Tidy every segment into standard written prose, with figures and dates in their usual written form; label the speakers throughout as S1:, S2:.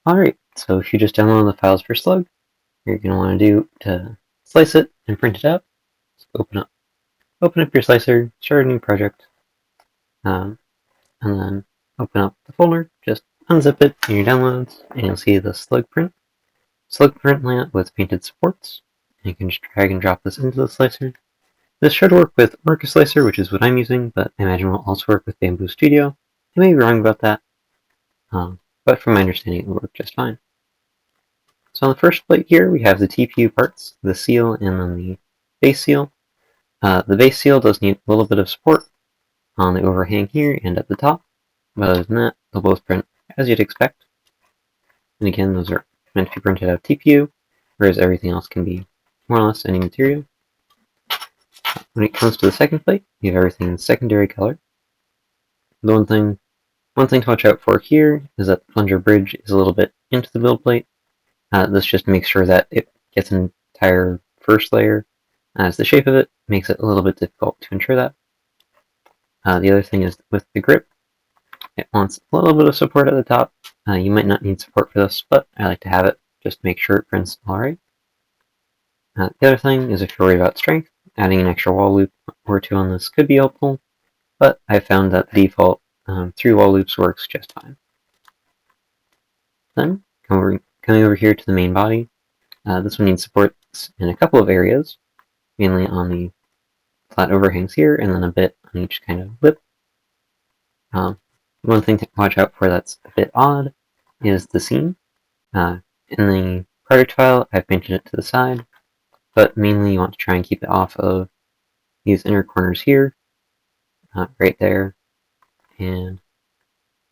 S1: Alright, so if you just download the files for Slug, you're going to want to do to slice it and print it out. So open up your slicer, start a new project, and then open up the folder, just unzip it in your downloads, and you'll see the Slug print. Slug print layout with painted supports. And you can just drag and drop this into the slicer. This should work with Orca Slicer, which is what I'm using, but I imagine will also work with Bamboo Studio. I may be wrong about that, but from my understanding it will work just fine. So on the first plate here, we have the TPU parts, the seal, and then the base seal. The base seal does need a little bit of support on the overhang here and at the top, but other than that, they'll both print as you'd expect. And again, those are meant to be printed out of TPU, whereas everything else can be more or less any material. When it comes to the second plate, you have everything in secondary color. The one thing to watch out for here is that the plunger bridge is a little bit into the build plate. This just makes sure that it gets an entire first layer, as the shape of it makes it a little bit difficult to ensure that. The other thing is with the grip, it wants a little bit of support at the top. You might not need support for this, but I like to have it just to make sure it prints alright. The other thing is if you're worried about strength, adding an extra wall loop or two on this could be helpful, but I found that the default 3 wall loops works just fine. Then, coming over here to the main body, this one needs supports in a couple of areas, mainly on the flat overhangs here, and then a bit on each kind of lip. One thing to watch out for that's a bit odd is the seam. In the project file, I've painted it to the side, but mainly you want to try and keep it off of these inner corners here, right there, and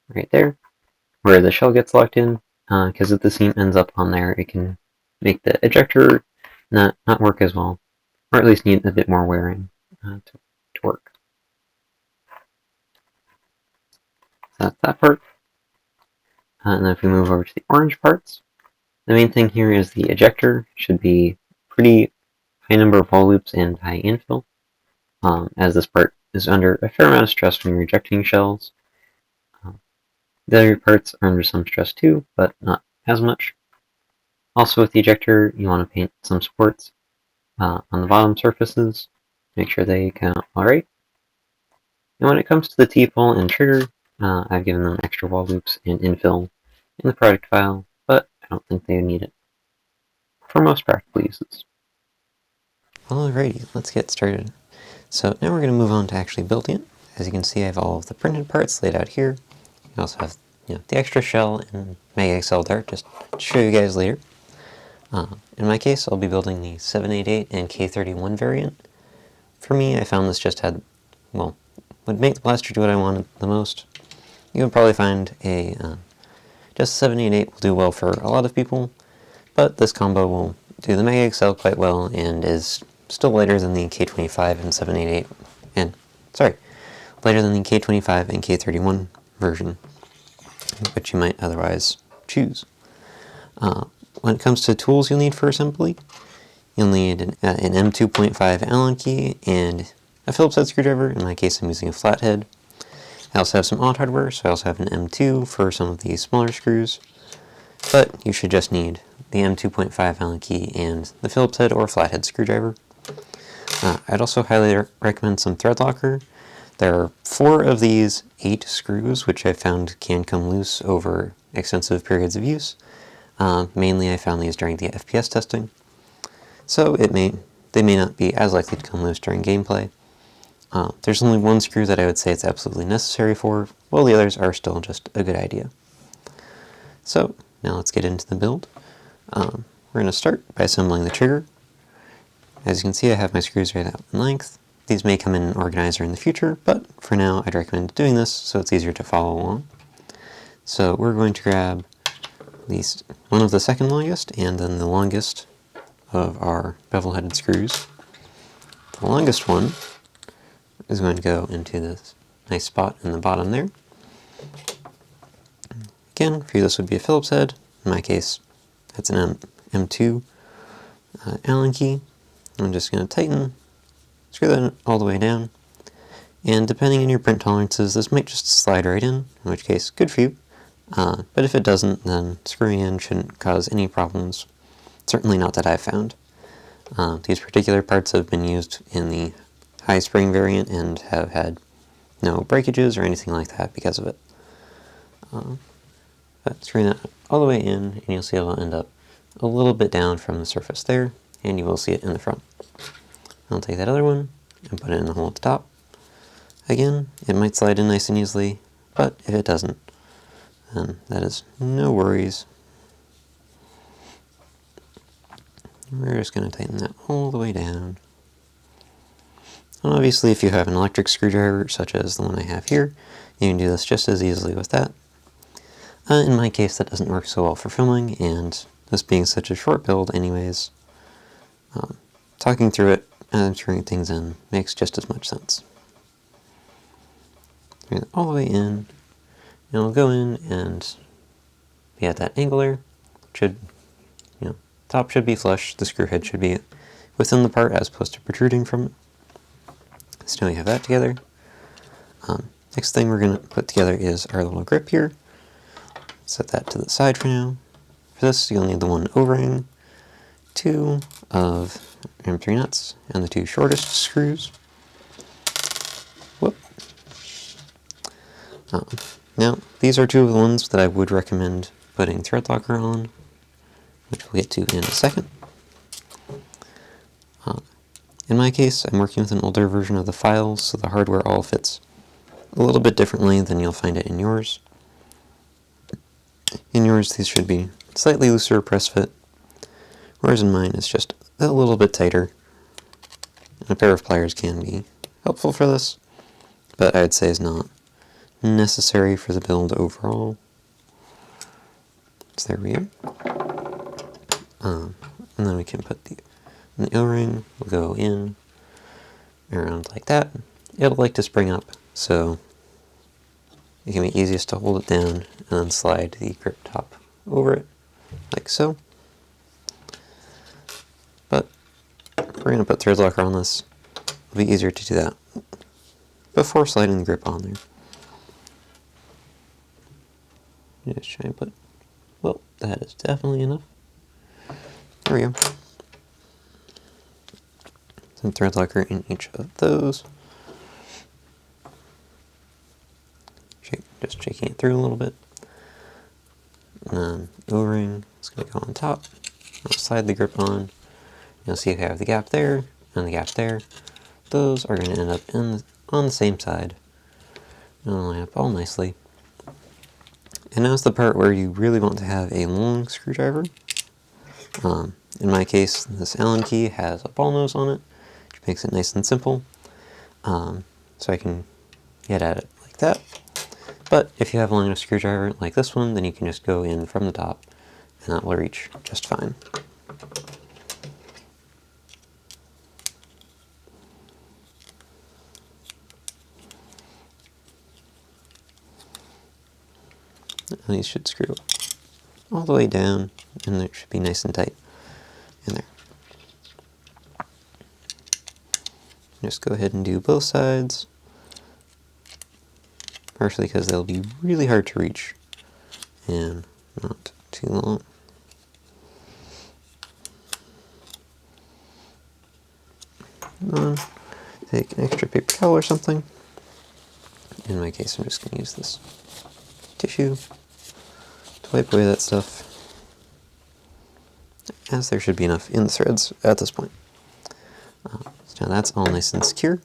S1: right there, where the shell gets locked in, because if the seam ends up on there, it can make the ejector not work as well, or at least need a bit more wearing to work. So that's that part. And then if we move over to the orange parts, the main thing here is the ejector should be pretty high number of wall loops and high infill, as this part is under a fair amount of stress when you're ejecting shells. The other parts are under some stress too, but not as much. Also with the ejector, you want to paint some supports on the bottom surfaces, make sure they count alright. And when it comes to the T-pole and trigger, I've given them extra wall loops and infill in the project file, but I don't think they need it for most practical uses.
S2: Alrighty, let's get started. So now we're going to move on to actually building it. As you can see, I have all of the printed parts laid out here. I also have the extra shell and Mega XL Dart, just to show you guys later. In my case, I'll be building the 788 and K31 variant. For me, I found this just had, well, would make the blaster do what I wanted the most. You would probably find just 788 will do well for a lot of people, but this combo will do the Mega XL quite well and is still lighter than the K25 and 788, and, lighter than the K25 and K31 version, which you might otherwise choose. When it comes to tools you'll need for assembly, you'll need an M2.5 Allen key and a Phillips head screwdriver. In my case, I'm using a flathead. I also have some odd hardware, so I also have an M2 for some of the smaller screws, but you should just need the M2.5 Allen key and the Phillips head or flathead screwdriver. I'd also highly recommend some thread locker. There are 4 of these 8 screws, which I found can come loose over extensive periods of use. Mainly I found these during the FPS testing, so they may not be as likely to come loose during gameplay. There's only one screw that I would say it's absolutely necessary for, while the others are still just a good idea. So now let's get into the build. We're going to start by assembling the trigger. As you can see, I have my screws right out in length. These may come in an organizer in the future, but for now I'd recommend doing this so it's easier to follow along. So we're going to grab at least one of the second longest and then the longest of our bevel-headed screws. The longest one is going to go into this nice spot in the bottom there. Again, for you this would be a Phillips head. In my case, that's an M2 Allen key. I'm just going to tighten, screw that all the way down, and depending on your print tolerances, this might just slide right in which case, good for you. But if it doesn't, then screwing in shouldn't cause any problems. Certainly not that I've found. These particular parts have been used in the high spring variant and have had no breakages or anything like that because of it. But screwing that all the way in, and you'll see it'll end up a little bit down from the surface there, and you will see it in the front. I'll take that other one and put it in the hole at the top. Again, it might slide in nice and easily, but if it doesn't, then that is no worries. We're just going to tighten that all the way down. And obviously, if you have an electric screwdriver, such as the one I have here, you can do this just as easily with that. In my case, that doesn't work so well for filming, and this being such a short build anyways, talking through it and screwing things in makes just as much sense. Bring it all the way in, and it'll go in and be at that angle there. Top should be flush, the screw head should be within the part as opposed to protruding from it. So now we have that together. Next thing we're going to put together is our little grip here. Set that to the side for now. For this, you'll need the one O-ring, 2 of M3 nuts, and the 2 shortest screws. Whoop. Now, these are 2 of the ones that I would recommend putting thread locker on, which we'll get to in a second. In my case, I'm working with an older version of the files, so the hardware all fits a little bit differently than you'll find it in yours. In yours, these should be slightly looser press fit, whereas in mine it's just a little bit tighter. And a pair of pliers can be helpful for this, but I'd say is not necessary for the build overall. So there we go. And then we can put the O-ring will go in around like that. It'll like to spring up, so it can be easiest to hold it down and then slide the grip top over it, like so. But we're going to put thread locker on this. It'll be easier to do that before sliding the grip on there. Just try and put, well, that is definitely enough. There we go. Some thread locker in each of those. Just shaking it through a little bit. And then O-ring is going to go on top. I'll slide the grip on. You'll see I have the gap there and the gap there. Those are going to end up on the same side. And it'll line up all nicely. And now's the part where you really want to have a long screwdriver. In my case, this Allen key has a ball nose on it, which makes it nice and simple. So I can get at it like that. But if you have a long enough screwdriver like this one, then you can just go in from the top, and that will reach just fine. And these should screw all the way down, and it should be nice and tight in there. Just go ahead and do both sides, partially because they'll be really hard to reach and not too long. Take an extra paper towel or something. In my case, I'm just going to use this tissue to wipe away that stuff, as there should be enough in the threads at this point. So now that's all nice and secure.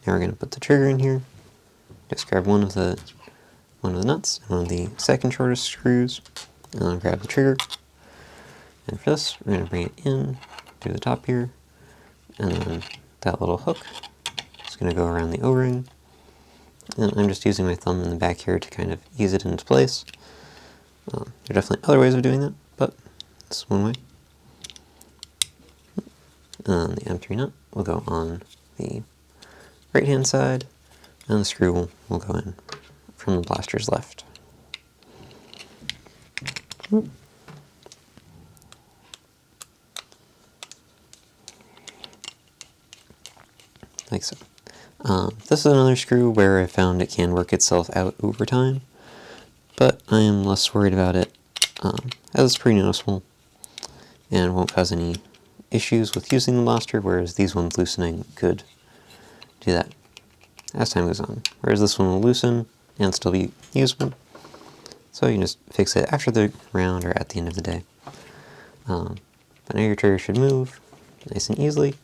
S2: Now we're going to put the trigger in here. Just grab one of the nuts and one of the second shortest screws, and then grab the trigger. And for this, we're going to bring it in through the top here, and then that little hook is going to go around the O-ring. And I'm just using my thumb in the back here to kind of ease it into place. There are definitely other ways of doing that, but this is one way. And the M3 nut will go on the right-hand side, and the screw will go in from the blaster's left. Like so. This is another screw where I found it can work itself out over time, but I am less worried about it, as it's pretty noticeable and won't cause any issues with using the blaster, whereas these ones loosening could do that as time goes on. Whereas this one will loosen and still be usable, so you can just fix it after the round or at the end of the day. But now your trigger should move nice and easily,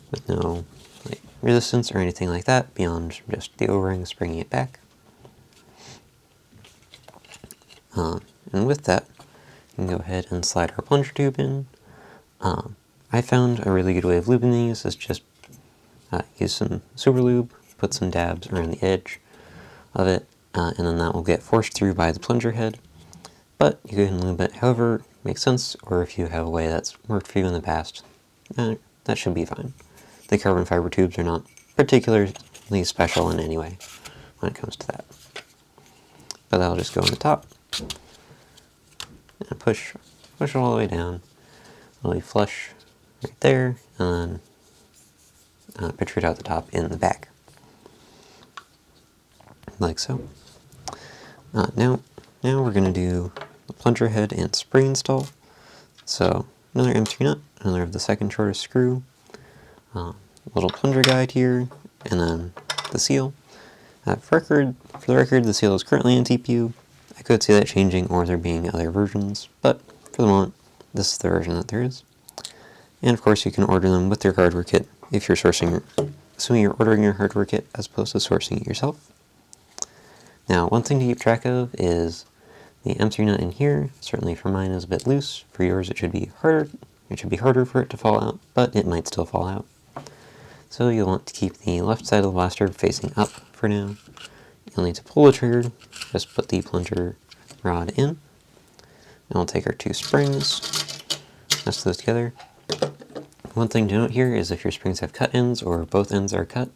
S2: with no resistance or anything like that beyond just the O-ring springing it back. And with that, you can go ahead and slide our plunger tube in. I found a really good way of lubing these is just use some super lube, put some dabs around the edge of it, and then that will get forced through by the plunger head. But you can lube it however makes sense, or if you have a way that's worked for you in the past, that should be fine. The carbon fiber tubes are not particularly special in any way when it comes to that. But that'll just go on the top, and push it all the way down. It'll be flush right there, and then protrude out the top in the back, like so. Now we're going to do the plunger head and spring install. So another M3 nut, another of the second shortest screw, little plunger guide here, and then the seal. For the record, the seal is currently in TPU. I could see that changing or there being other versions, but for the moment, this is the version that there is. And of course, you can order them with your hardware kit if you're assuming you're ordering your hardware kit as opposed to sourcing it yourself. Now, one thing to keep track of is the M3 nut in here. Certainly for mine is a bit loose. For yours, it should be harder. It should be harder for it to fall out, but it might still fall out. So you'll want to keep the left side of the blaster facing up for now. You'll need to pull the trigger. Just put the plunger rod in. And we'll take our two springs, nest those together. One thing to note here is if your springs have cut ends or both ends are cut,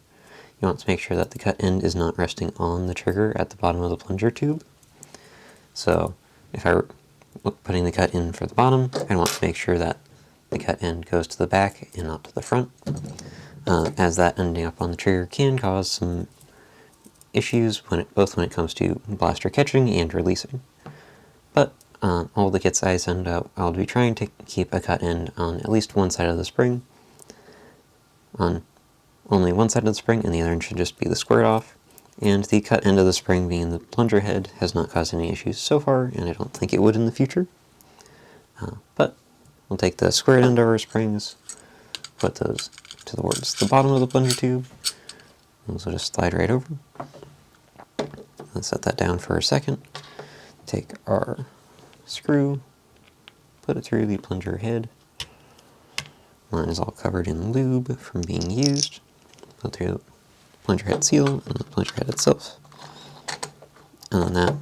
S2: you want to make sure that the cut end is not resting on the trigger at the bottom of the plunger tube. So if I were putting the cut in for the bottom, I'd want to make sure that the cut end goes to the back and not to the front, as that ending up on the trigger can cause some issues both when it comes to blaster catching and releasing. But all the kit size and I'll be trying to keep a cut end on at least one side of the spring, on only one side of the spring, and the other end should just be the squared off. And the cut end of the spring being the plunger head has not caused any issues so far, and I don't think it would in the future. But we'll take the squared end of our springs, put those towards the bottom of the plunger tube. Those will just slide right over. Let's set that down for a second. Take our screw, put it through the plunger head. Mine is all covered in lube from being used. Put through the plunger head seal and the plunger head itself. And then that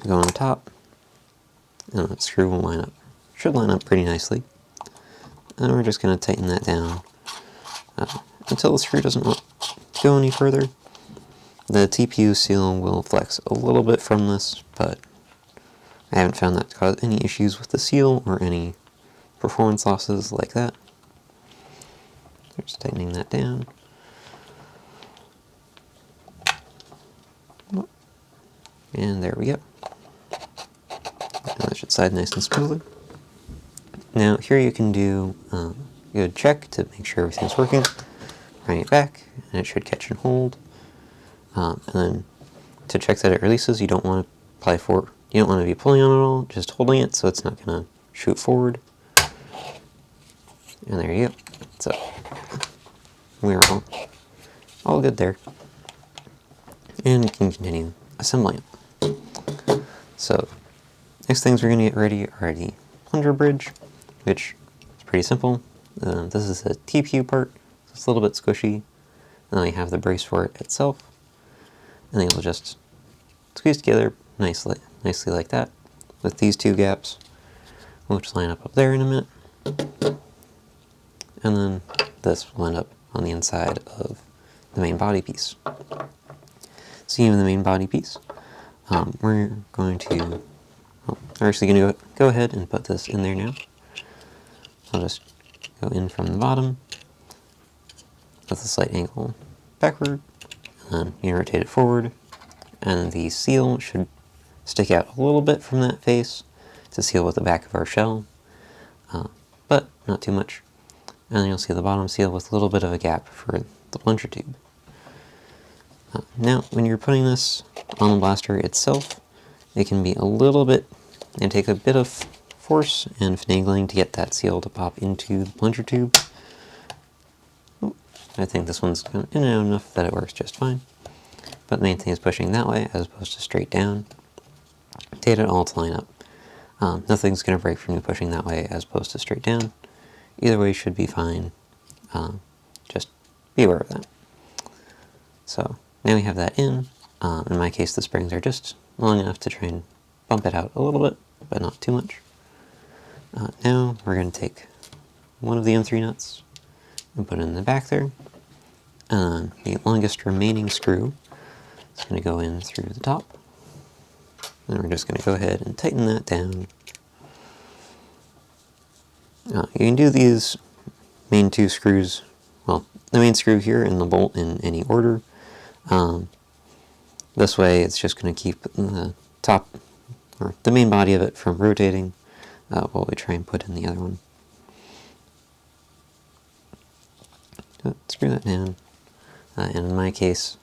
S2: will go on top. And that screw will line up. Should line up pretty nicely. And we're just going to tighten that down until the screw doesn't want to go any further. The TPU seal will flex a little bit from this, but I haven't found that to cause any issues with the seal or any performance losses like that. So just tightening that down. And there we go. And that should slide nice and smoothly. Now here you can do a good check to make sure everything's working. Bring it back, and it should catch and hold. And then to check that it releases, you don't want to be pulling on it all, just holding it so it's not going to shoot forward. And there you go. So we're all good there. And you can continue assembling it. So next things we're going to get ready are the plunger bridge, which is pretty simple. This is a TPU part, so it's a little bit squishy. And then we have the brace for it itself. And they will just squeeze together nicely like that, with these two gaps. We'll just line up there in a minute. And then this will end up on the inside of the main body piece. So even the main body piece, we're actually going to go ahead and put this in there now. I'll just go in from the bottom with a slight angle backward, and then you rotate it forward, and the seal should stick out a little bit from that face to seal with the back of our shell, but not too much. And then you'll see the bottom seal with a little bit of a gap for the plunger tube. Now, when you're putting this on the blaster itself, it can be a little bit, and take a bit of force and finagling to get that seal to pop into the plunger tube. I think this one's in and out enough that it works just fine. But the main thing is pushing that way as opposed to straight down to get it all to line up. Nothing's going to break from you pushing that way as opposed to straight down. Either way should be fine. Just be aware of that. So now we have that in. In my case, the springs are just long enough to try and bump it out a little bit, but not too much. Now we're going to take one of the M3 nuts and put it in the back there. And the longest remaining screw is going to go in through the top. And we're just going to go ahead and tighten that down. You can do these main two screws, well, the main screw here and the bolt in any order. This way it's just going to keep the top, or the main body of it from rotating while we try and put in the other one. So, screw that down. And in my case,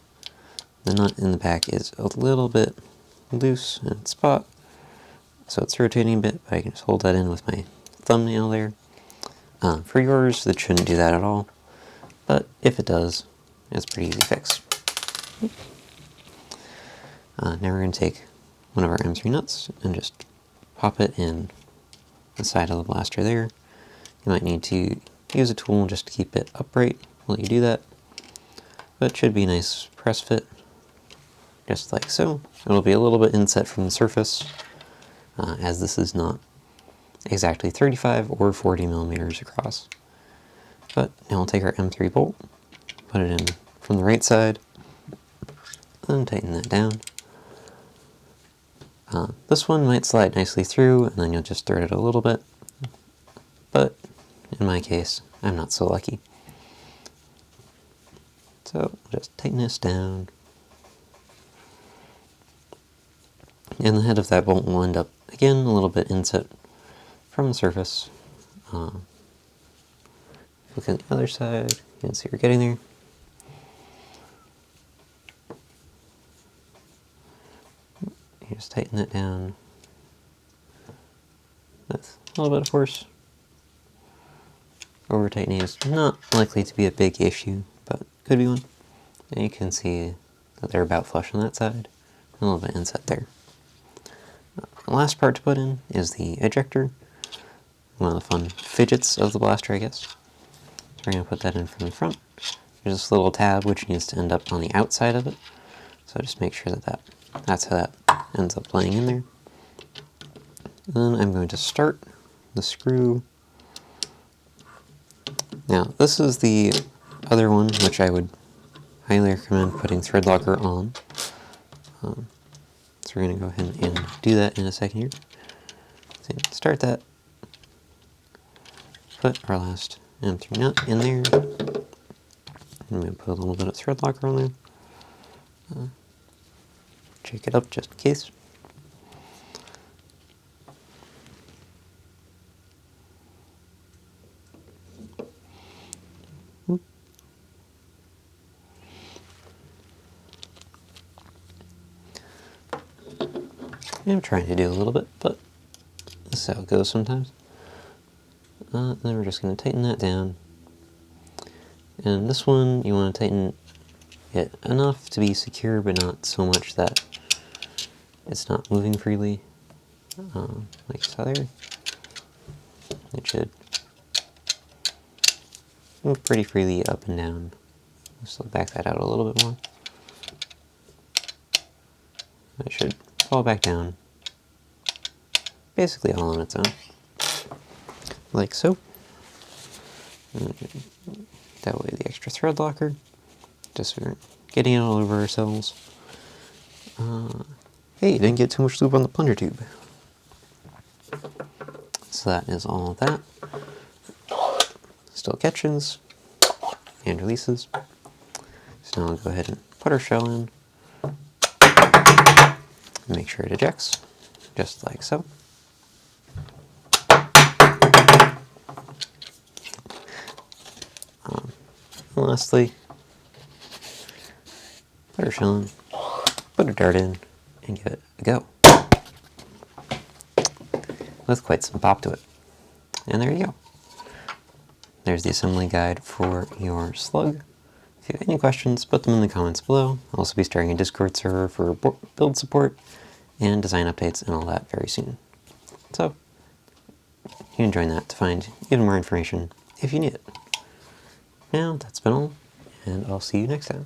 S2: the nut in the back is a little bit loose in its spot, so it's rotating a bit, but I can just hold that in with my thumbnail there. For yours, that shouldn't do that at all, but if it does, it's a pretty easy fix. Now we're going to take one of our M3 nuts and just pop it in the side of the blaster there. You might need to use a tool just to keep it upright while you do that, but it should be a nice press fit, just like so. It'll be a little bit inset from the surface, as this is not exactly 35 or 40 millimeters across. But now we'll take our M3 bolt, put it in from the right side, and tighten that down. This one might slide nicely through, and then you'll just thread it a little bit, but in my case, I'm not so lucky. So just tighten this down. And the head of that bolt will end up, again, a little bit inset from the surface. Look at the other side, you can see we're getting there. You just tighten that down with a little bit of force. Over tightening is not likely to be a big issue, but could be one. And you can see that they're about flush on that side, a little bit inset there. The last part to put in is the ejector, one of the fun fidgets of the blaster, I guess. So we're going to put that in from the front. There's this little tab which needs to end up on the outside of it, so just make sure that that's how that ends up laying in there. And then I'm going to start the screw. Now, this is the other one which I would highly recommend putting thread locker on. So we're going to go ahead and do that in a second here. So start that. Put our last M3 nut in there. I'm going to put a little bit of thread locker on there. Shake it up just in case. I'm trying to do a little bit, but this is how it goes sometimes. Then we're just going to tighten that down. And this one, you want to tighten it enough to be secure, but not so much that it's not moving freely. Like so there. It should move pretty freely up and down. Just back that out a little bit more. It should fall back down, basically all on its own, like so. That way the extra thread locker, just so we're getting it all over ourselves. Hey, didn't get too much lube on the plunger tube. So that is all of that. Still catches and releases. So now I'll go ahead and put our shell in. Make sure it ejects. just like so. And lastly, put our shell in, put a dart in, and give it a go. With quite some pop to it. And there you go. There's the assembly guide for your slug. If you have any questions, put them in the comments below. I'll also be starting a Discord server for build support and design updates and all that very soon. So, you can join that to find even more information if you need it. Now, that's been all, and I'll see you next time.